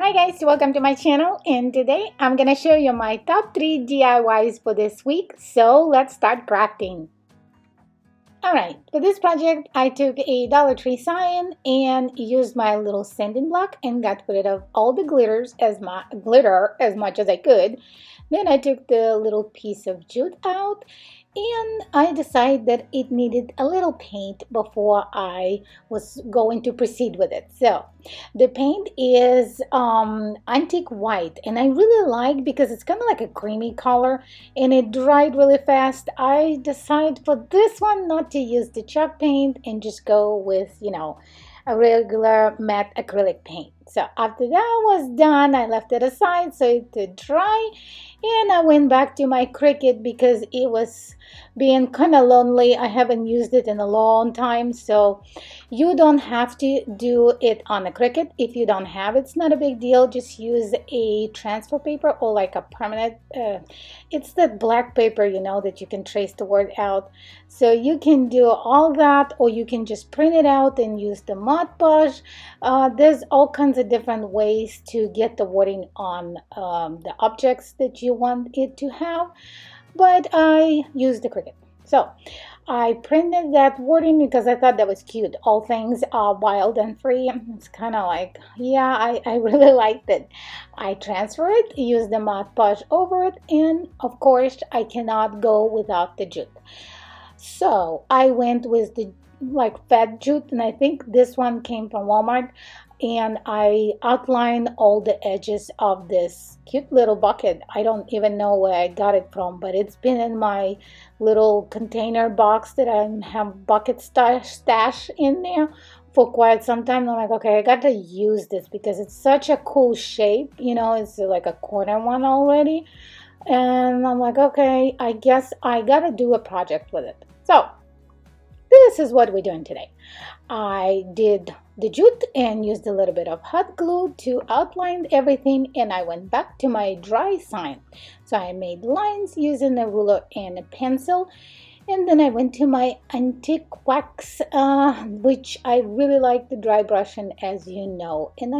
Hi guys, welcome to my channel, and today I'm gonna show you my top 3 DIYs for this week. So let's start crafting. Alright, for this project I took a Dollar Tree sign and used my little sanding block and got rid of all the glitter as much as I could. Then I took the little piece of jute out and I decided that it needed a little paint before I was going to proceed with it. So the paint is antique white, and I really like because it's kind of like a creamy color and it dried really fast. I decided for this one not to use the chalk paint and just go with, a regular matte acrylic paint. So after that was done, I left it aside so it could dry, and I went back to my Cricut because it was being kind of lonely. I haven't used it in a long time, so you don't have to do it on a Cricut. If you don't have it, it's not a big deal. Just use a transfer paper or like a permanent, it's that black paper, that you can trace the word out. So you can do all that, or you can just print it out and use the Mod Podge. There's all kinds of different ways to get the wording on the objects that you want it to have, but I used the Cricut. So I printed that wording because I thought that was cute. All things are wild and free. It's kind of like, yeah, I really liked it. I transfer it, use the Mod Podge over it, and of course I cannot go without the jute. So I went with the fat jute, and I think this one came from Walmart, and I outlined all the edges of this cute little bucket. I don't even know where I got it from, but it's been in my little container box that I have bucket stash in there for quite some time. I'm like, okay, I got to use this because it's such a cool shape. It's like a corner one already. And I'm like, okay, I guess I gotta do a project with it. So this is what we're doing today. I did the jute and used a little bit of hot glue to outline everything, and I went back to my dry sign. So I made lines using a ruler and a pencil, and then I went to my antique wax, which I really like the dry brushing, as you know. And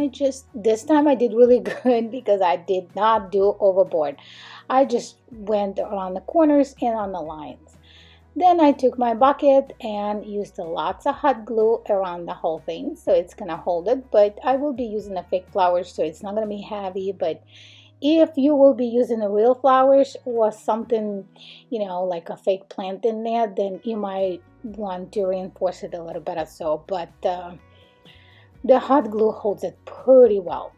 this time I did really good because I did not do overboard. I just went around the corners and on the lines. Then I took my bucket and used lots of hot glue around the whole thing, so it's gonna hold it. But I will be using a fake flowers, so it's not gonna be heavy. But if you will be using the real flowers or something, like a fake plant in there, then you might want to reinforce it a little better. So, but the hot glue holds it pretty well.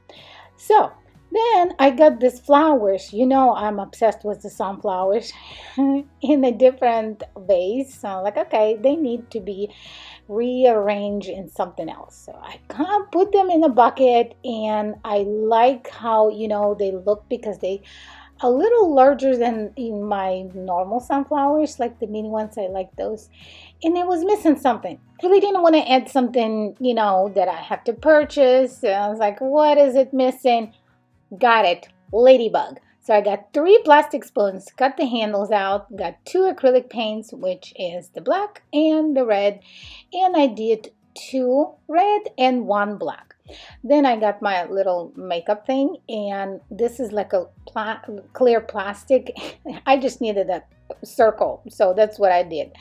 So then I got these flowers. I'm obsessed with the sunflowers in a different vase. So I'm like, okay, they need to be rearranged in something else. So I kind of put them in a bucket, and I like how, they look because they a little larger than in my normal sunflowers, like the mini ones. I like those. And it was missing something. Really didn't want to add something, that I have to purchase. So I was like, what is it missing? Got it, ladybug. So I got 3 plastic spoons, cut the handles out, got 2 acrylic paints, which is the black and the red, and I did 2 red and 1 black. Then I got my little makeup thing, and this is like a clear plastic. I just needed a circle, so that's what I did.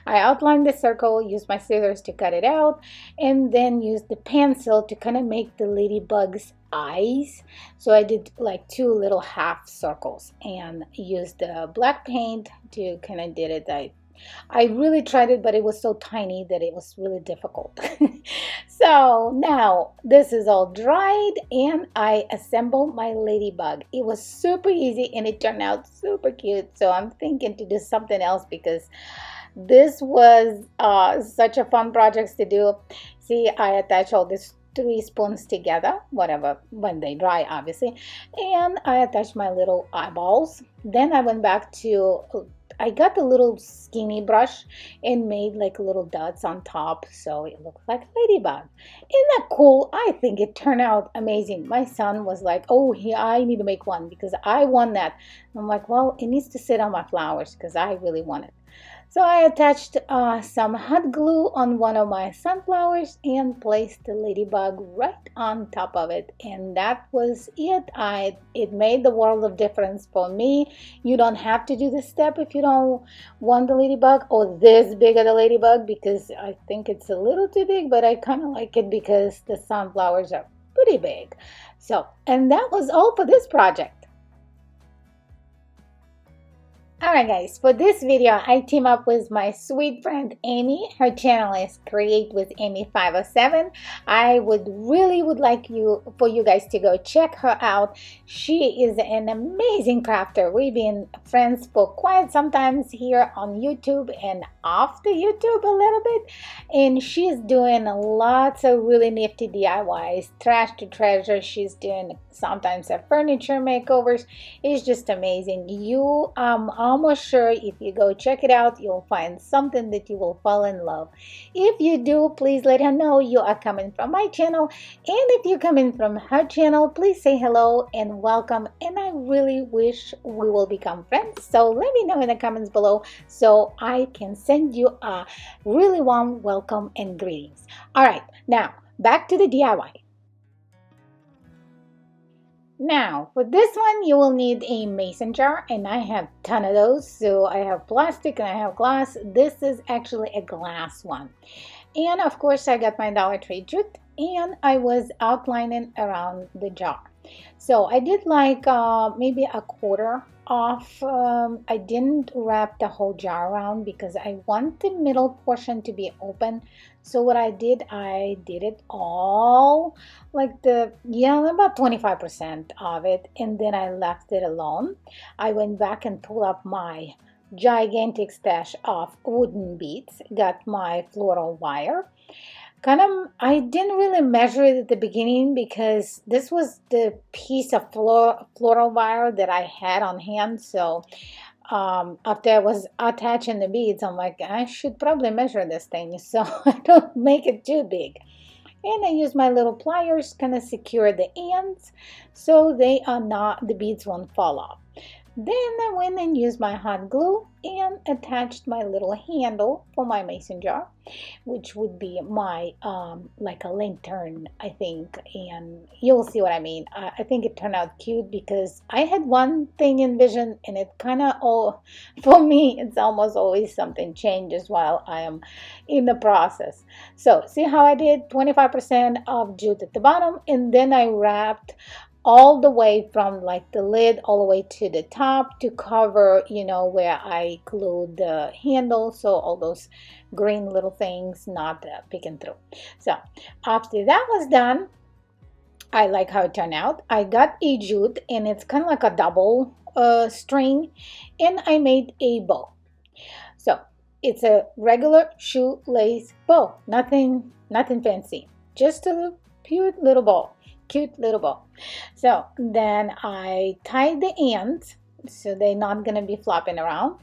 I outlined the circle, used my scissors to cut it out, and then used the pencil to kind of make the ladybug's eyes. So I did like 2 little half circles and used the black paint to kind of did it. I really tried it, but it was so tiny that it was really difficult. So now this is all dried, and I assembled my ladybug. It was super easy and it turned out super cute. So I'm thinking to do something else because this was such a fun project to do. See, I attach all these 3 spoons together, whatever, when they dry, obviously, and I attached my little eyeballs. Then I went back to, I got a little skinny brush and made like little dots on top, so it looked like a ladybug. Isn't that cool? I think it turned out amazing. My son was like, oh yeah, I need to make one because I want that. I'm like, well, it needs to sit on my flowers because I really want it. So I attached some hot glue on one of my sunflowers and placed the ladybug right on top of it, and that was it. It made the world of difference for me. You don't have to do this step if you don't want the ladybug or this big of the ladybug, because I think it's a little too big, but I kind of like it because the sunflowers are pretty big. So, and that was all for this project. Alright guys, for this video I team up with my sweet friend Amy. Her channel is Create with Amy 507. I would like for you guys to go check her out. She is an amazing crafter. We've been friends for quite some time here on YouTube and off the YouTube a little bit. And she's doing lots of really nifty DIYs, trash to treasure. She's doing sometimes her furniture makeovers. It's just amazing. I'm almost sure if you go check it out, you'll find something that you will fall in love. If you do, please let her know you are coming from my channel. And if you're coming from her channel, please say hello and welcome. And I really wish we will become friends. So let me know in the comments below so I can send you a really warm welcome and greetings. All right, now back to the DIY. Now, for this one, you will need a mason jar, and I have a ton of those. So I have plastic and I have glass. This is actually a glass one. And of course, I got my Dollar Tree jute, and I was outlining around the jar. So I did like maybe a quarter off. I didn't wrap the whole jar around because I want the middle portion to be open. So what I did it all like about 25% of it, and then I left it alone. I went back and pulled up my gigantic stash of wooden beads, got my floral wire. I didn't really measure it at the beginning because this was the piece of floral wire that I had on hand. So after I was attaching the beads, I'm like, I should probably measure this thing so I don't make it too big. And I use my little pliers, kind of secure the ends so the beads won't fall off. Then I went and used my hot glue and attached my little handle for my mason jar, which would be my like a lantern, I think, and you'll see what I mean. I think it turned out cute because I had one thing envisioned, and it kind of for me it's almost always something changes while I am in the process. So see how I did 25% of jute at the bottom, and then I wrapped all the way from like the lid all the way to the top to cover, where I glued the handle, so all those green little things not peeking through. So after that was done, I like how it turned out. I got a jute, and it's kind of like a double string, and I made a bow. So it's a regular shoelace bow, nothing fancy, just a cute little bow. So then I tied the ends so they're not gonna be flopping around,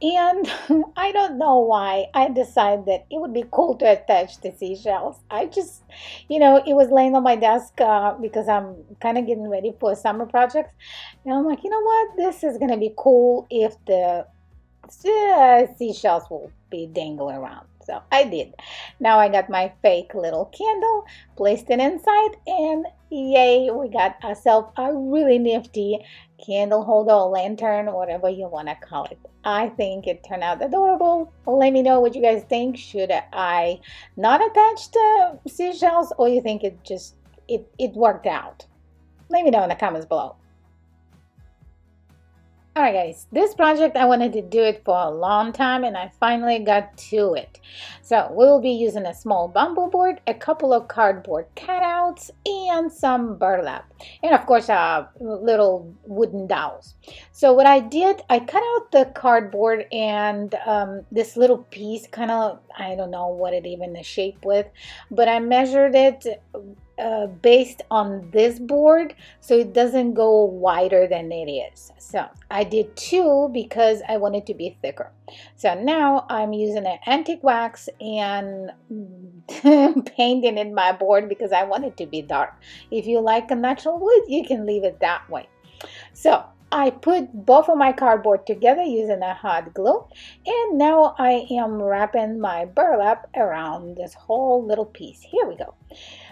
and I don't know why I decided that it would be cool to attach the seashells. I just, it was laying on my desk because I'm kind of getting ready for summer projects, and I'm like, you know what, this is gonna be cool if the seashells will be dangling around. So I did. Now I got my fake little candle, placed it inside, and yay, we got ourselves a really nifty candle holder or lantern, whatever you want to call it. I think it turned out adorable. Let me know what you guys think. Should I not attach the seashells, or you think it worked out? Let me know in the comments below. Alright guys, this project I wanted to do it for a long time, and I finally got to it. So we'll be using a small bamboo board, a couple of cardboard cutouts, and some burlap, and of course little wooden dowels. So what I did, I cut out the cardboard, and this little piece, kind of, I don't know what it even is shaped with, but I measured it based on this board so it doesn't go wider than it is. So I did 2 because I want it to be thicker. So now I'm using an antique wax and painting in my board because I want it to be dark. If you like a natural wood, you can leave it that way. So I put both of my cardboard together using a hot glue, and now I am wrapping my burlap around this whole little piece. Here we go.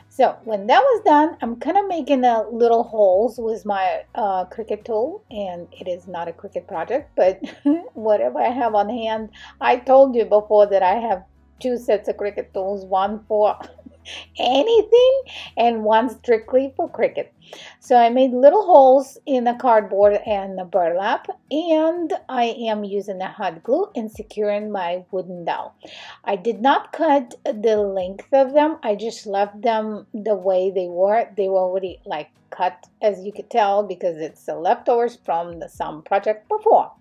So when that was done, I'm kind of making a little holes with my Cricut tool, and it is not a Cricut project, but whatever I have on hand. I told you before that I have two sets of Cricut tools, one for anything and one strictly for Cricut. So I made little holes in the cardboard and the burlap, and I am using the hot glue and securing my wooden dowel. I did not cut the length of them. I just left them the way they were. They were already like cut, as you could tell, because it's the leftovers from the some project before.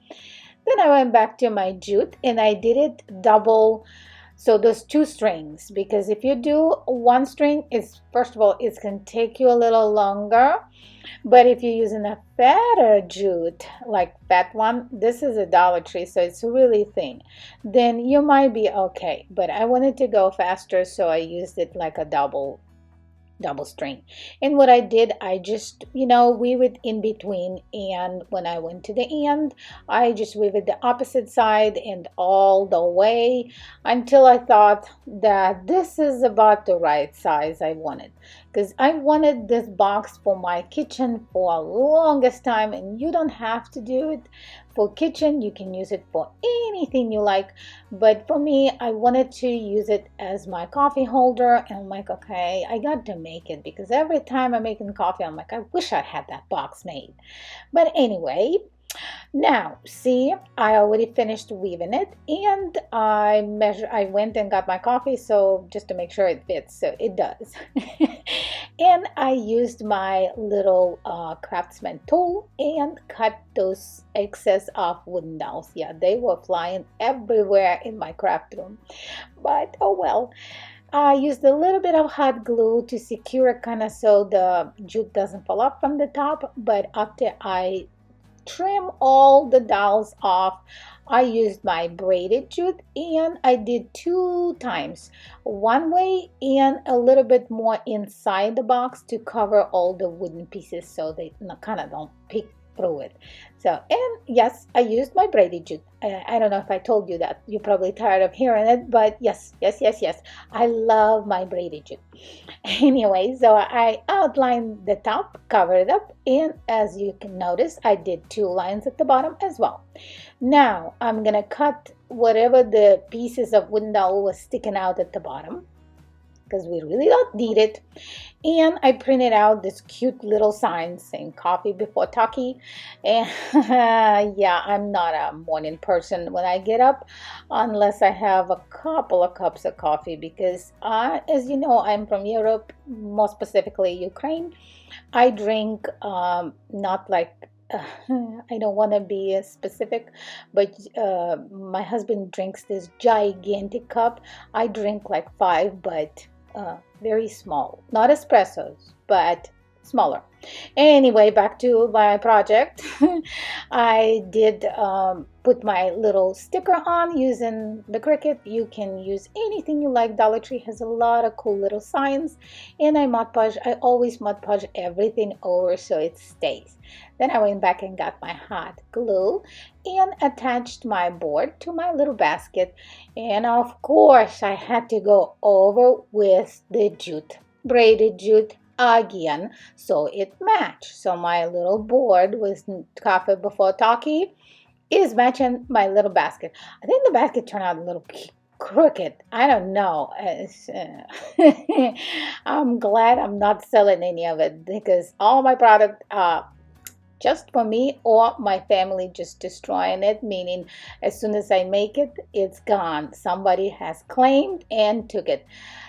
Then I went back to my jute and I did it double. So those two strings, because if you do one string, it's first of all, it's going to take you a little longer. But if you're using a fatter jute, like that one, this is a Dollar Tree, so it's really thin, then you might be okay. But I wanted to go faster, so I used it like a double string. And what I did, I just weave it in between, and when I went to the end, I just weave it the opposite side and all the way until I thought that this is about the right size I wanted, because I wanted this box for my kitchen for a longest time. And you don't have to do it for kitchen, you can use it for anything you like, but for me, I wanted to use it as my coffee holder. And I'm like, okay, I got to make it, because every time I'm making coffee, I'm like, I wish I had that box made. But anyway, now see, I already finished weaving it, and I went and got my coffee, so just to make sure it fits, so it does. And I used my little craftsman tool and cut those excess of wooden dowels. Yeah, they were flying everywhere in my craft room, but oh well. I used a little bit of hot glue to secure it, kind of so the jute doesn't fall off from the top. But after I trim all the dowels off, I used my braided jute, and I did 2 times, one way and a little bit more inside the box to cover all the wooden pieces so they kind of don't peek through it. So, and yes, I used my braided jute. I don't know if I told you that. You're probably tired of hearing it, but yes, I love my braided jute. Anyway, so I outlined the top, covered it up, and as you can notice, I did 2 lines at the bottom as well. Now I'm gonna cut whatever the pieces of wooden dowel was sticking out at the bottom, because we really don't need it. And I printed out this cute little sign saying coffee before talkie. And yeah, I'm not a morning person when I get up, unless I have a couple of cups of coffee, because as you know, I'm from Europe, more specifically Ukraine. I drink not like I don't want to be specific, but my husband drinks this gigantic cup. I drink like 5, but very small, not espressos, but smaller. Anyway, back to my project. I did put my little sticker on using the Cricut. You can use anything you like. Dollar Tree has a lot of cool little signs. And I Mod Podge. I always Mod Podge everything over so it stays. Then I went back and got my hot glue and attached my board to my little basket. And of course, I had to go over with the jute, braided jute again, so it matched. So my little board with coffee before talkie is matching my little basket. I think the basket turned out a little crooked. I don't know. I'm glad I'm not selling any of it, because all my product just for me or my family just destroying it, meaning as soon as I make it, it's gone. Somebody has claimed and took it.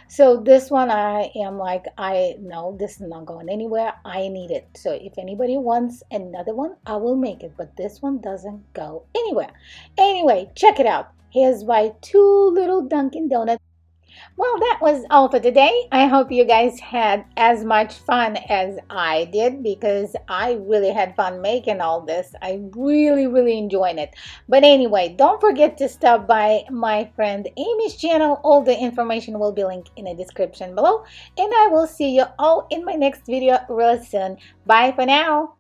So this one, I am like, I know this is not going anywhere. I need it. So if anybody wants another one, I will make it. But this one doesn't go anywhere. Anyway, check it out. Here's my 2 little Dunkin' Donuts. Well, that was all for today. I hope you guys had as much fun as I did, because I really had fun making all this. I really enjoyed it. But anyway, don't forget to stop by my friend Amy's channel. All the information will be linked in the description below. And I will see you all in my next video real soon. Bye for now.